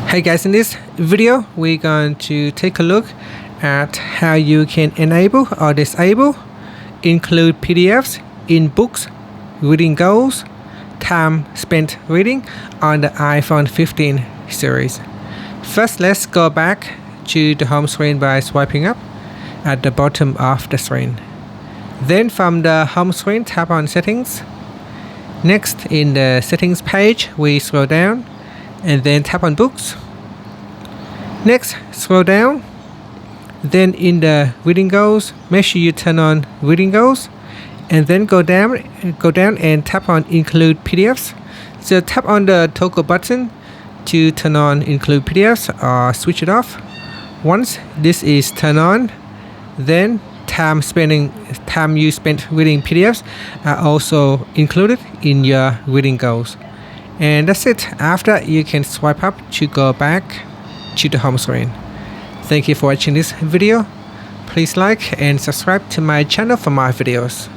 Hey guys, in this video we're going to take a look at how you can enable or disable include PDFs in books, reading goals, time spent reading on the iPhone 15 series. First, let's go back to the home screen by swiping up at the bottom of the screen. Then from the home screen, tap on settings. Next, in the settings page, we scroll down and then tap on books. Next, scroll down. Then in the reading goals, make sure you turn on reading goals, and then go down and tap on include PDFs. So tap on the toggle button to turn on include PDFs or switch it off. Once this is turned on, then time you spent reading PDFs are also included in your reading goals. And that's it. After, you can swipe up to go back to the home screen. Thank you for watching this video. Please like and subscribe to my channel for more videos.